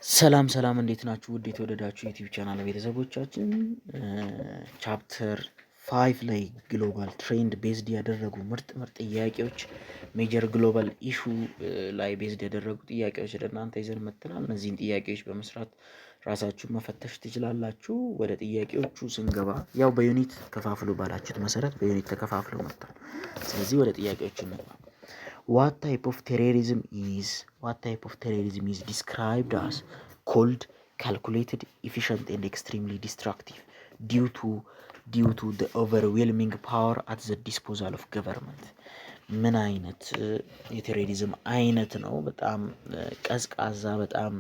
ሰላም እንዴት ናችሁ? ውድ የተወደዳችሁ ዩቲዩብ ቻናል ቤተሰቦቻችን ቻፕተር 5 ላይ ግሎባል ትሬንድ ቤዝድ ያደረጉ ምርጥ ጥያቄዎች ሜጀር ግሎባል ኢሹ ላይ ቤዝድ ያደረጉ ጥያቄዎች ለእናንተ ይዘን መጥተናል። እነዚህን ጥያቄዎች በመስራት ራሳችሁን መፈተሽ ትችላላችሁ። ወደ ጥያቄዎቹ ስንገባ ያው በዩኒት ከፋፍሉ ባላችሁት መሰረት በዩኒት ተከፋፍለው መጥተዋል። ስለዚህ ወደ ጥያቄዎቹ እንግባ። What type of terrorism is described as cold, calculated, efficient, and extremely destructive due to the overwhelming power at the disposal of government? ምን አይነት የቴሮሪዝም አይነት ነው? በጣም ቀዝቃዛ፣ በጣም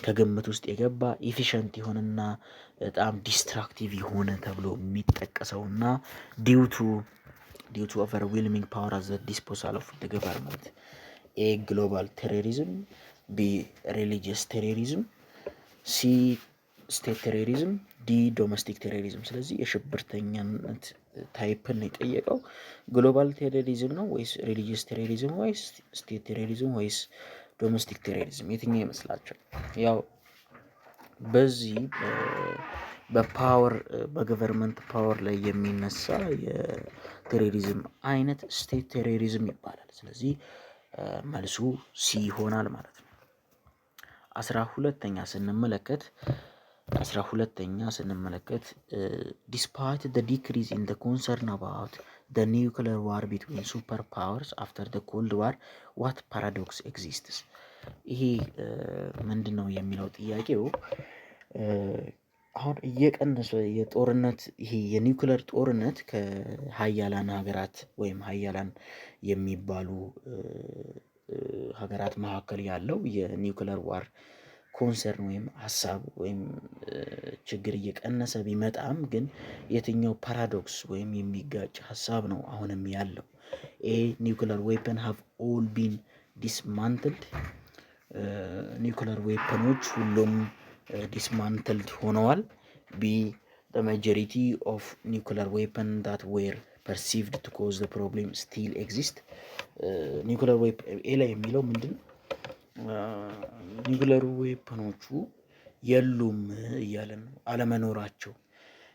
ከግምት ውስጥ የገባ ኢፊሸንት የሆነና በጣም ዲስትራክቲቭ የሆነ ተብሎ የሚጠቀሰውና due to overwhelming power at the disposal of the government. A global terrorism, B religious terrorism, C state terrorism, D domestic terrorism። ስለዚህ የሽብርተኛነት ታይፕን የጠየቀው ግሎባል ቴሮሪዝም ነው ወይስ ሪሊጂየስ ቴሮሪዝም ወይስ ስቴት ቴሮሪዝም ወይስ ዶሜስቲክ ቴሮሪዝም የትኛው ይመስላችኋል? ያው በዚህ በፓወር በገቨርንመንት ፓወር ላይ የሚነሳ የቴሮሪዝም አይነት ስቴት ቴሮሪዝም ይባላል። ስለዚህ መልሱ ሲ ይሆናል ማለት ነው። 12ኛ ስንመለከት despite the decrease in the concern about the nuclear war between superpowers after the Cold War, what paradox exists? ይሄ ምንድነው የሚለው ጥያቄው አሁን እየቀነሰ የጦርነት ይሄ የኒውክለር ጦርነት ከሀያላን ሀገራት ወይም ሀያላን የሚባሉ ሀገራት መካከል ያለው የኒውክለር ዋር ኮንሰርን ወይም ሀሳብ ወይም ችግር እየቀነሰ ቢመጣም ግን የትኛው ፓራዶክስ ወይም የሚጋጭ ሀሳብ ነው አሁንም ያለው? ኤ ኒውክለር ዌፐን ሃቭ ኦል ቢን ዲስማንትልድ፣ ኒውክለር ዌፐኖች ሁሉም ዲስማንትልድ ሆነዋል። ቢ the majority of nuclear weapon that were perceived to cause the problem still exist። ኒውክለር ዌፐን ኤ ላይ የሚለው ምንድን ኒውክለር ዌፐኖቹ የሉም እያለን ነው አለመኖራቸው።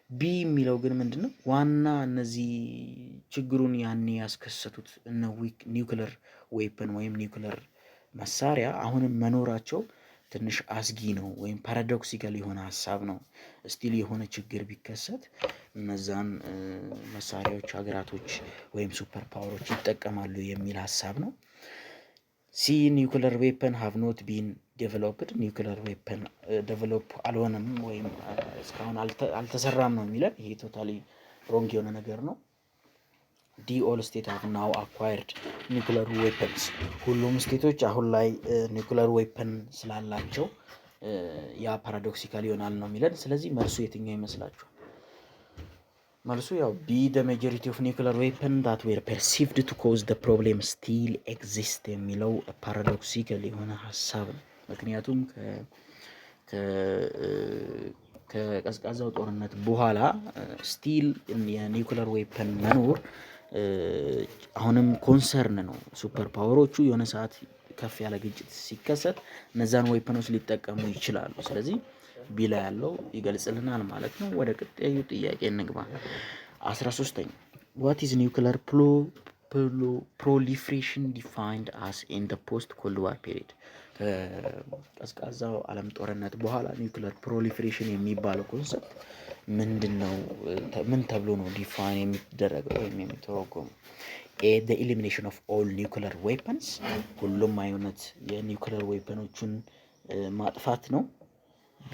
ቢ የሚለው ግን ምንድነው ዋና እነዚህ ችግሩን ያኔ ያስከሰቱት እነ ኒውክለር ዌፐን ወይም ኒውክለር መሳሪያ አሁንም መኖራቸው ትንሽ አስጊ ነው ወይም ፓራዶክሲካል የሆነ ሀሳብ ነው። ስቲል የሆነ ችግር ቢከሰት እነዛን መሳሪያዎች ሀገራቶች ወይም ሱፐር ፓወሮች ይጠቀማሉ የሚል ሀሳብ ነው። ሲ ኒውክለር ዌፐን ሃቭ ኖት ቢን ዴቨሎፕድ፣ ኒውክለር ዌፐን ዴቨሎፕ አልሆነም ወይም እስካሁን አልተሰራም ነው የሚለን። ይሄ ቶታሊ ሮንግ የሆነ ነገር ነው። ዲ ኦል ስቴት ሃቭ ናው አኳየርድ ኒውክለር ዌፐንስ፣ ሁሉም ስቴቶች አሁን ላይ ኒውክለር ዌፐን ስላላቸው ያ ፓራዶክሲካል ይሆናል ነው የሚለን። ስለዚህ መልሱ የትኛው ይመስላችኋል? መልሱ ያው ቢ the majority of nuclear weapon that were perceived to cause the problem still exist የሚለው ፓራዶክሲካል የሆነ ሀሳብ ነው። ምክንያቱም ከቀዝቃዛው ጦርነት በኋላ ስቲል የኒውክለር ዌፐን መኖር አሁንም ኮንሰርን ነው። ሱፐር ፓወሮቹ የሆነ ሰዓት ከፍ ያለ ግጭት ሲከሰት እነዛን ዌፐኖች ሊጠቀሙ ይችላሉ። ስለዚህ ቢላ ያለው ይገልጽልናል ማለት ነው። ወደ ቀጣዩ ጥያቄ እንግባ። 13ኛ what is nuclear proliferation defined as in the post cold war period? ከቀዝቃዛው ዓለም ጦርነት በኋላ ኒውክለር ፕሮሊፌሬሽን የሚባለው ኮንሰፕት ምንድነው? ምን ተብሎ ነው ዲፋይን የሚደረገው ወይም የሚተረጎመው? ኤ the elimination of all nuclear weapons፣ ሁሉም አይነት የኒውክለር ዌፐኖችን ማጥፋት ነው። ቢ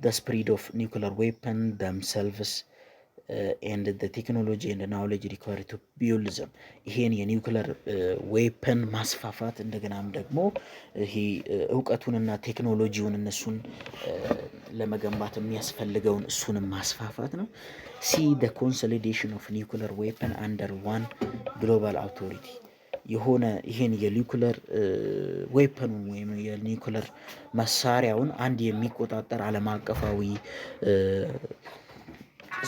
the spread of nuclear weapon themselves and the technology and the knowledge required to build them፣ ይሄን የኒውክለር ዌፐን ማስፋፋት እንደገናም ደግሞ ይሄ እውቀቱንና ቴክኖሎጂውን እነሱን ለመገንባት የሚያስፈልገውን እሱንም ማስፋፋት ነው። ሲ the consolidation of nuclear weapon under one global authority፣ የሆነ ይሄን የኒውክለር ዌፐኑን ወይም የኒውክለር መሳሪያውን አንድ የሚቆጣጠር ዓለም አቀፋዊ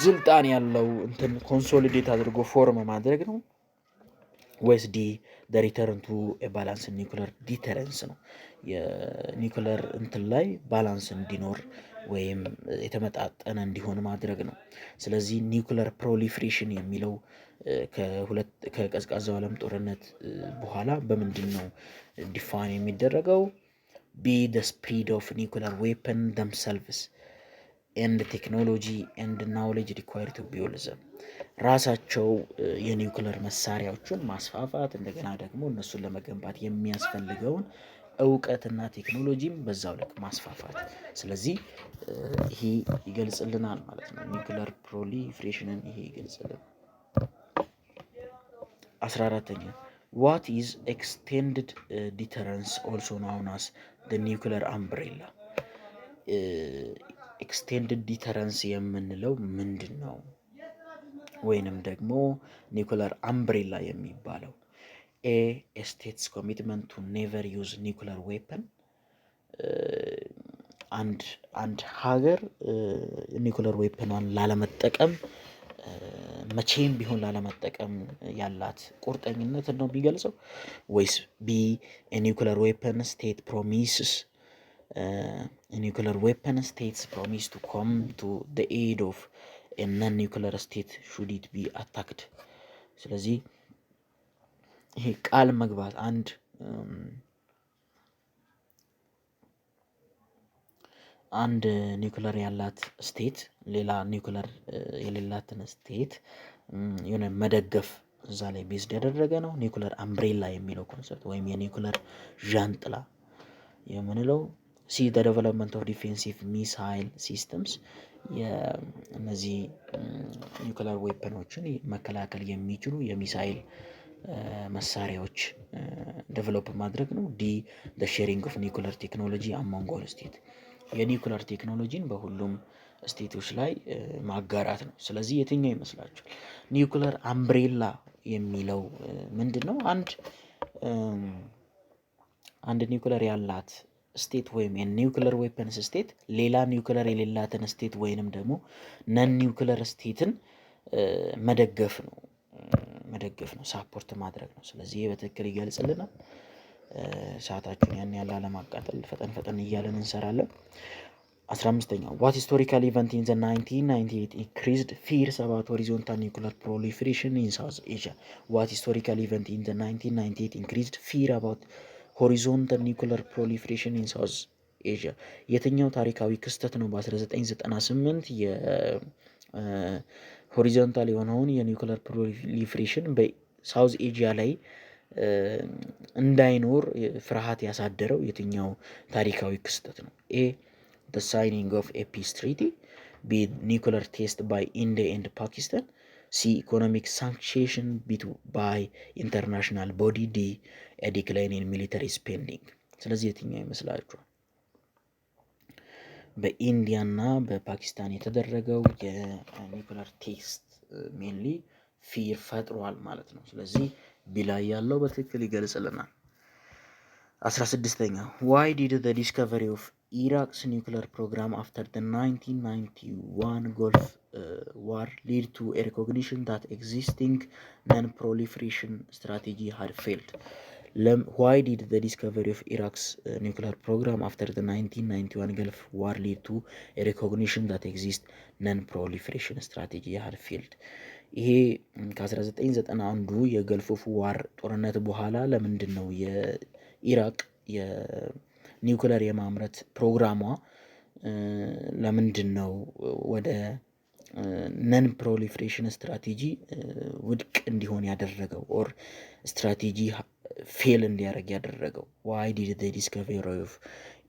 ስልጣን ያለው እንትን ኮንሶሊዴት አድርጎ ፎርም ማድረግ ነው። ወይስ ዲ ሪተርን ቱ ባላንስ ኒውክለር ዲተረንስ ነው። የኒውክለር እንትን ላይ ባላንስ እንዲኖር ወይም የተመጣጠነ እንዲሆን ማድረግ ነው። ስለዚህ ኒውክለር ፕሮሊፍሬሽን የሚለው ከቀዝቃዛው ዓለም ጦርነት በኋላ በምንድን ነው ዲፋይን የሚደረገው? ቢ the spread of nuclear weapon themselves and technology and knowledge required to build them ራሳቸው የኒውክለር መሳሪያዎችን ማስፋፋት እንደገና ደግሞ እነሱን ለመገንባት የሚያስፈልገውን እውቀትና ቴክኖሎጂም በዛው ልክ ማስፋፋት። ስለዚህ ይሄ ይገልጽልናል ማለት ነው። ኒውክለር ፕሮሊፍሬሽንን ይሄ ይገልጽልናል። 14ኛ what is extended deterrence also known as the nuclear umbrella? ኤክስቴንድድ ዲተረንስ የምንለው ምንድን ነው? ወይንም ደግሞ ኒውክለር አምብሬላ የሚባለው ኤ ስቴትስ ኮሚትመንት ቱ ኔቨር ዩዝ ኒውክለር ዌፐን። አንድ ሀገር ኒውክለር ዌፐኗን ላለመጠቀም መቼም ቢሆን ላለመጠቀም ያላት ቁርጠኝነት ነው የሚገልጸው? ወይስ ቢ ኒውክለር ዌፐን ስቴት ፕሮሚስስ nuclear weapon states promise to come to the aid of a non-nuclear state should it be attacked? ስለዚህ ይሄ ቃል መግባት አንድ ኒውክለር ያላት ስቴት ሌላ ኒውክለር የሌላትን ስቴት የሆነ መደገፍ እዛ ላይ ቤዝድ ያደረገ ነው። ኒውክለር አምብሬላ የሚለው ኮንሰፕት ወይም የኒውክለር ዣንጥላ የምንለው ሲ the development of defensive missile systems እነዚህ ኒውክለር ዌፐኖችን መከላከል የሚችሉ የሚሳይል መሳሪያዎች ዴቨሎፕ ማድረግ ነው። ዲ the sharing of nuclear technology among all state የኒውክለር ቴክኖሎጂን በሁሉም ስቴቶች ላይ ማጋራት ነው። ስለዚህ የትኛው ይመስላችኋል? ኒውክለር አምብሬላ የሚለው ምንድን ነው? አንድ ኒውክለር ያላት ስቴት ወይም የኒውክለር ዌፐንስ ስቴት ሌላ ኒውክለር የሌላትን ስቴት ወይንም ደግሞ ነን ኒውክለር ስቴትን መደገፍ ነው ሳፖርት ማድረግ ነው። ስለዚህ ይህ በትክክል ይገልጽልናል። ሰዓታችሁን ያን ያህል አለማቃጠል ፈጠን እያለን እንሰራለን። 15ኛው what historical event in the 1998 increased fears about horizontal nuclear proliferation in South Asia? what historical event in the 1998 increased fear about horizontal nuclear proliferation in South Asia? የትኛው ታሪካዊ ክስተት ነው በ1998 የሆሪዞንታል የሆነውን የኒውክለር ፕሮሊፌሬሽን በሳውዝ ኤዥያ ላይ እንዳይኖር ፍርሃት ያሳደረው የትኛው ታሪካዊ ክስተት ነው? ኤ the signing of a peace treaty, B nuclear test by India and Pakistan, C economic sanction by international body, D a decline in military spending። ስለዚህ የትኛው ይመስላችኋል? በኢንዲያና በፓኪስታን የተደረገው የኒውክለር ቴስት ሜንሊ ፊር ፈጥሯል ማለት ነው። ስለዚህ ቢላይ ያለው በትክክል ይገልጽልናል። 16ኛ why did the discovery of Iraq's nuclear program after the 1991 Gulf War lead to a recognition that existing non-proliferation strategy had failed? Why did the discovery of Iraq's nuclear program after the 1991 Gulf War lead to a recognition that existing non-proliferation strategy had failed? ይሄ ከ1991 የገልፍ ዋር ጦርነት በኋላ ለምንድን ነው የኢራቅ የኒውክለር የማምረት ፕሮግራሟ ለምንድን ነው ወደ ነን ፕሮሊፍሬሽን ስትራቴጂ ውድቅ እንዲሆን ያደረገው ኦር ስትራቴጂ ፌል እንዲያደርግ ያደረገው? why did the discovery of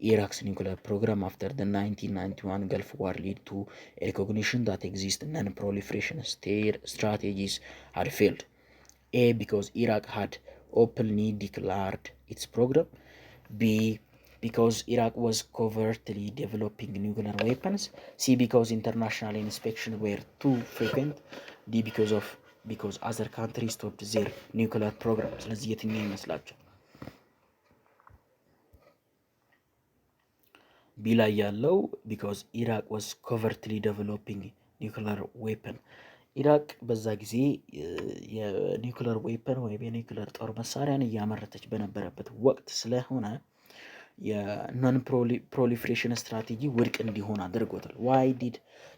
Iraq's nuclear program after the 1991 Gulf War lead to a recognition that existing non-proliferation strategies had failed? A because Iraq had openly declared its program, B because Iraq was covertly developing nuclear weapons, C because international inspections were too frequent, D because other countries stopped their nuclear program። ስለዚህ የትኛው ይመስላችኋል? ቢ ላይ ያለው because Iraq was covertly developing nuclear weapon ኢራቅ በዛ ጊዜ የኒውክለር ዌፐን ወይም የኒውክለር ጦር መሳሪያን እያመረተች በነበረበት ወቅት ስለሆነ የኖን ፕሮሊፍሬሽን ስትራቴጂ ውድቅ እንዲሆን አድርጎታል። ዋይ ዲድ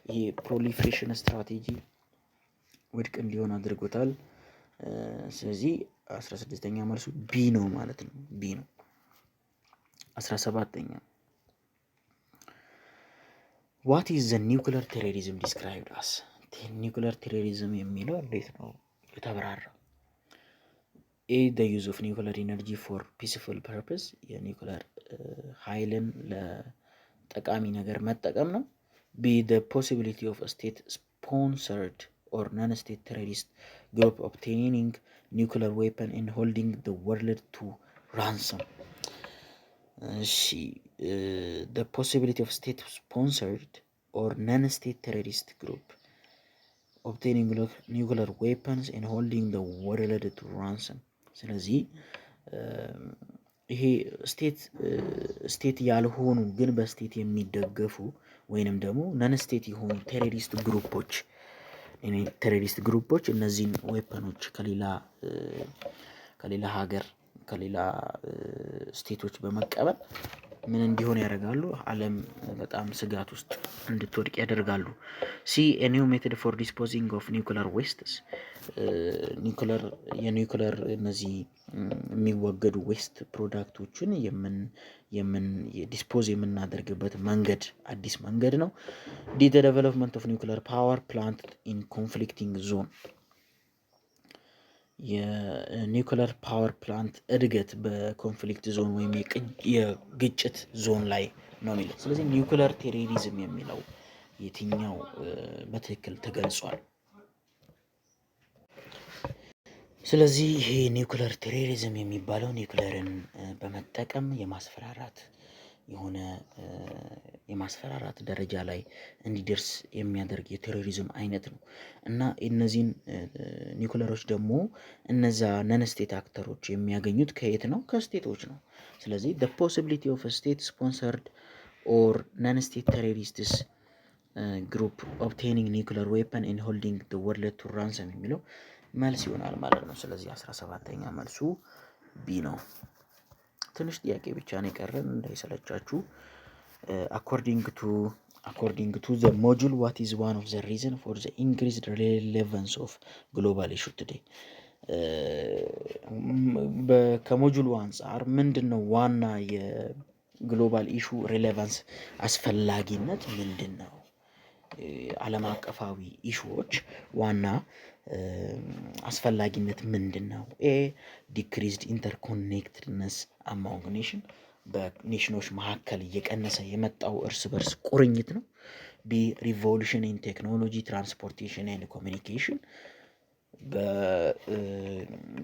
ይሄ ፕሮሊፍሬሽን ስትራቴጂ ውድቅ እንዲሆን አድርጎታል? ስለዚህ 16ኛ መልሱ ቢ ነው ማለት ነው። ቢ ነው። 17ኛ ዋት ኢዝ ዘ ኒውክለር ቴሮሪዝም ዲስክራይብድ አስ? ኒውክለር ቴሮሪዝም የሚለው እንዴት ነው የተብራራው? ኤ ዘ ዩዝ ኦፍ ኒውክለር ኢነርጂ ፎር ፒስፉል ፐርፐስ፣ የኒውክለር ኃይልን ለጠቃሚ ነገር መጠቀም ነው። ቢ ዘ ፖሲቢሊቲ ኦፍ ስቴት ስፖንሰርድ ኦር ነን ስቴት ቴሮሪስት ግሩፕ ኦብቴኒንግ ኒውክለር ዌፐን ኤንድ ሆልዲንግ ዘ ወርልድ ቱ ራንሰም። እሺ the possibility of state sponsored or non-state terrorist group obtaining nuclear weapons and holding the world to ransom። ስለዚህ ይሄ ስቴት ያልሆኑ ግን በስቴት የሚደገፉ ወይንም ደግሞ ነን ስቴት የሆኑ ቴሮሪስት ግሩፖች እነዚህን ዌፐኖች ከሌላ ሀገር ከሌላ ስቴቶች በመቀበል ምን እንዲሆን ያደርጋሉ? ዓለም በጣም ስጋት ውስጥ እንድትወድቅ ያደርጋሉ። ሲ ኤ ኒው ሜቶድ ፎር ዲስፖዚንግ ኦፍ ኒውክለር ዌስትስ፣ የኒውክለር እነዚህ የሚወገዱ ዌስት ፕሮዳክቶችን ዲስፖዝ የምናደርግበት መንገድ አዲስ መንገድ ነው። ዲ ዘ ዴቨሎፕመንት ኦፍ ኒውክለር ፓወር ፕላንት ኢን ኮንፍሊክቲንግ ዞን፣ የኒውክለር ፓወር ፕላንት እድገት በኮንፍሊክት ዞን ወይም የግጭት ዞን ላይ ነው የሚለው። ስለዚህ ኒውክለር ቴሮሪዝም የሚለው የትኛው በትክክል ተገልጿል? ስለዚህ ይሄ ኒውክለር ቴሮሪዝም የሚባለው ኒውክለርን በመጠቀም የማስፈራራት ደረጃ ላይ እንዲደርስ የሚያደርግ የቴሮሪዝም አይነት ነው እና እነዚህን ኒውክለሮች ደግሞ እነዛ ነን ስቴት አክተሮች የሚያገኙት ከየት ነው? ከስቴቶች ነው። ስለዚህ the possibility of a state sponsored or non-state terrorists group obtaining nuclear weapon and holding the world to ransom የሚለው መልስ ይሆናል ማለት ነው። ስለዚህ 17ኛ መልሱ ቢ ነው። ትንሽ ጥያቄ ብቻ ነው የቀረን እንዳይሰለቻችሁ። according to the module, what is one of the reason for the increased relevance of global issue today? ከሞጁሉ አንጻር ምንድነው ዋና የግሎባል ኢሹ ሬሌቫንስ አስፈላጊነት ምንድን ነው? ዓለም አቀፋዊ ኢሹዎች ዋና አስፈላጊነት ምንድን ነው? ኤ ዲክሪዝድ ኢንተርኮኔክትድነስ አማንግ ኔሽን፣ በኔሽኖች መካከል እየቀነሰ የመጣው እርስ በርስ ቁርኝት ነው። ቢ ሪቮሉሽን ኢን ቴክኖሎጂ ትራንስፖርቴሽን ኤንድ ኮሚኒኬሽን፣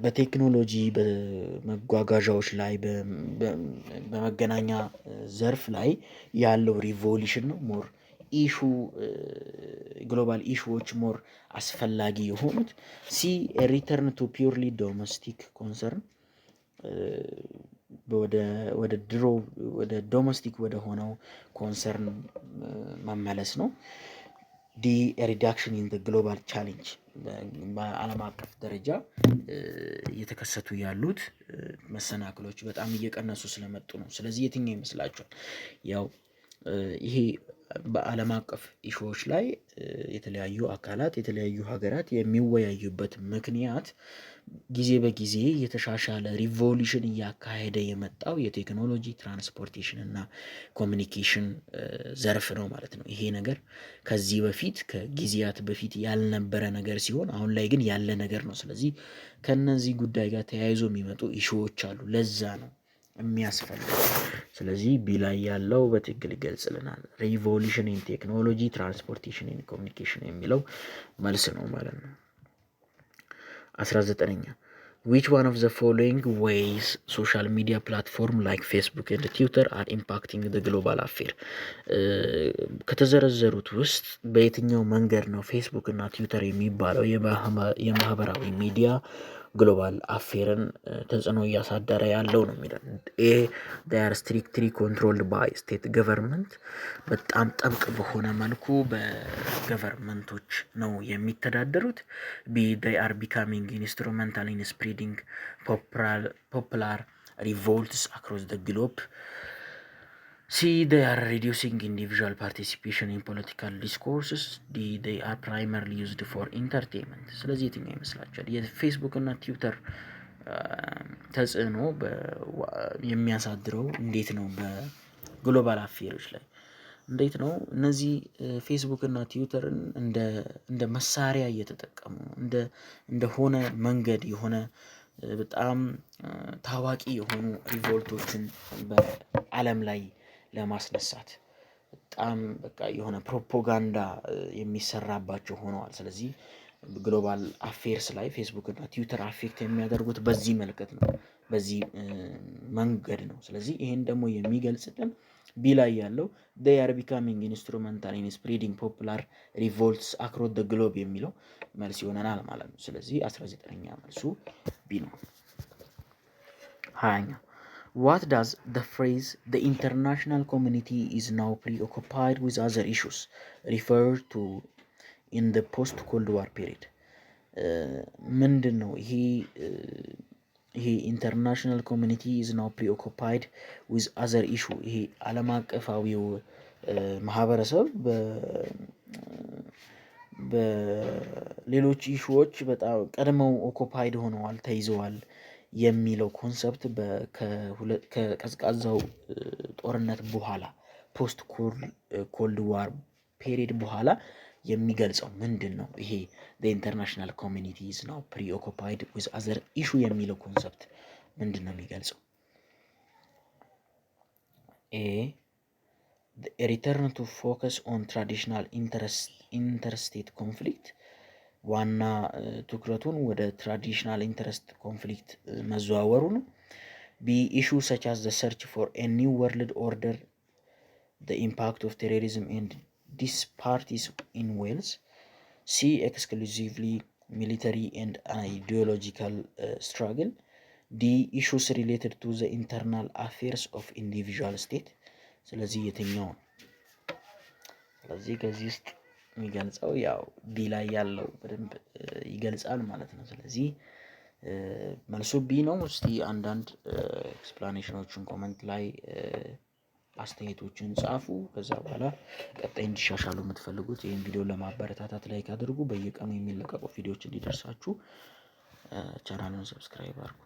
በቴክኖሎጂ በመጓጓዣዎች ላይ በመገናኛ ዘርፍ ላይ ያለው ሪቮሉሽን ነው ሞር ኢሹ ግሎባል ኢሹዎች ሞር አስፈላጊ የሆኑት። ሲ ሪተርን ቱ ፒውርሊ ዶሜስቲክ ኮንሰርን፣ ወደ ድሮ ወደ ዶሜስቲክ ወደ ሆነው ኮንሰርን መመለስ ነው። ዲ ሪዳክሽን ኢን ግሎባል ቻሌንጅ፣ በዓለም አቀፍ ደረጃ እየተከሰቱ ያሉት መሰናክሎች በጣም እየቀነሱ ስለመጡ ነው። ስለዚህ የትኛው ይመስላችኋል? ያው ይሄ በዓለም አቀፍ ኢሹዎች ላይ የተለያዩ አካላት የተለያዩ ሀገራት የሚወያዩበት ምክንያት ጊዜ በጊዜ የተሻሻለ ሪቮሉሽን እያካሄደ የመጣው የቴክኖሎጂ ትራንስፖርቴሽን እና ኮሚኒኬሽን ዘርፍ ነው ማለት ነው። ይሄ ነገር ከዚህ በፊት ከጊዜያት በፊት ያልነበረ ነገር ሲሆን አሁን ላይ ግን ያለ ነገር ነው። ስለዚህ ከነዚህ ጉዳይ ጋር ተያይዞ የሚመጡ ኢሹዎች አሉ። ለዛ ነው የሚያስፈልገው። ስለዚህ ቢ ላይ ያለው በትክክል ይገልጽልናል። ሪቮሉሽን ኢን ቴክኖሎጂ ትራንስፖርቴሽን ኢን ኮሚኒኬሽን የሚለው መልስ ነው ማለት ነው። 19ኛ which one of the following ways social media platform like Facebook and Twitter are impacting the global affair? ከተዘረዘሩት ውስጥ በየትኛው መንገድ ነው ፌስቡክ እና ትዊተር የሚባለው የማህበራዊ ሚዲያ ግሎባል አፌርን ተጽዕኖ እያሳደረ ያለው ነው የሚለው። ኤ they are strictly controlled by state government በጣም ጠብቅ በሆነ መልኩ በገቨርንመንቶች ነው የሚተዳደሩት። ቢ they are becoming instrumental in spreading popular revolts across the globe. C they are reducing individual participation in political discourses. D they are primarily used for entertainment. ስለዚህ የትኛው ይመስላችኋል? የፌስቡክ እና ትዊተር ተጽዕኖ የሚያሳድረው እንዴት ነው በግሎባል አፌሮች ላይ እንዴት ነው? እነዚህ ፌስቡክ እና ትዊተርን እንደ መሳሪያ እየተጠቀሙ እንደሆነ መንገድ የሆነ በጣም ታዋቂ የሆኑ ሪቮልቶችን በዓለም ላይ ለማስነሳት በጣም በቃ የሆነ ፕሮፓጋንዳ የሚሰራባቸው ሆነዋል። ስለዚህ ግሎባል አፌርስ ላይ ፌስቡክ እና ትዊተር አፌክት የሚያደርጉት በዚህ መልከት ነው፣ በዚህ መንገድ ነው። ስለዚህ ይሄን ደግሞ የሚገልጽልን ቢ ላይ ያለው they are becoming instrumental in spreading popular revolts across the globe የሚለው መልስ ይሆነናል ማለት ነው። ስለዚህ 19ኛ መልሱ ቢ ነው። 20ኛ what does the phrase the international community is now preoccupied with other issues refer to in the post cold war period? ምንድን ነው ይሄ ኢንተርናሽናል ኮሚኒቲ ኢዝ ናው ፕሪኦኩፓይድ ዊዝ አዘር ኢሹ። ይሄ ዓለም አቀፋዊው ማህበረሰብ በሌሎች ኢሹዎች በጣም ቀድመው ኦኩፓይድ ሆነዋል፣ ተይዘዋል የሚለው ኮንሰፕት ከቀዝቃዛው ጦርነት በኋላ ፖስት ኮልድ ዋር ፔሪድ በኋላ የሚገልጸው ምንድን ነው? ይሄ ኢንተርናሽናል ኮሚኒቲ ኢዝ ናው ፕሪኦኩፓይድ ዊዝ አዘር ኢሹ የሚለው ኮንሰፕት ምንድን ነው የሚገልጸው? ኤ ሪተርን ቱ ፎከስ ኦን ትራዲሽናል ኢንተርስቴት ኮንፍሊክት፣ ዋና ትኩረቱን ወደ ትራዲሽናል ኢንተረስት ኮንፍሊክት መዘዋወሩ ነው። ቢ ኢሹ ሰች አስ ዘ ሰርች ፎር ኤ ኒው ወርልድ ኦርደር the impact of terrorism and disparities in Wales. C exclusively military and ideological struggle. D issues related to the internal affairs of individual state. ስለዚህ የትኛው ነው? ስለዚህ ከዚህ ውስጥ የሚገልጸው ያው ቢ ላይ ያለው በደንብ ይገልጻል ማለት ነው። ስለዚህ መልሱ ቢ ነው። እስቲ አንዳንድ ኤክስፕላኔሽኖችን ኮመንት ላይ አስተያየቶችን ጻፉ። ከዛ በኋላ ቀጣይ እንዲሻሻሉ የምትፈልጉት ይህን ቪዲዮ ለማበረታታት ላይክ አድርጉ። በየቀኑ የሚለቀቁ ቪዲዮዎች እንዲደርሳችሁ ቻናሉን ሰብስክራይብ አድርጉ።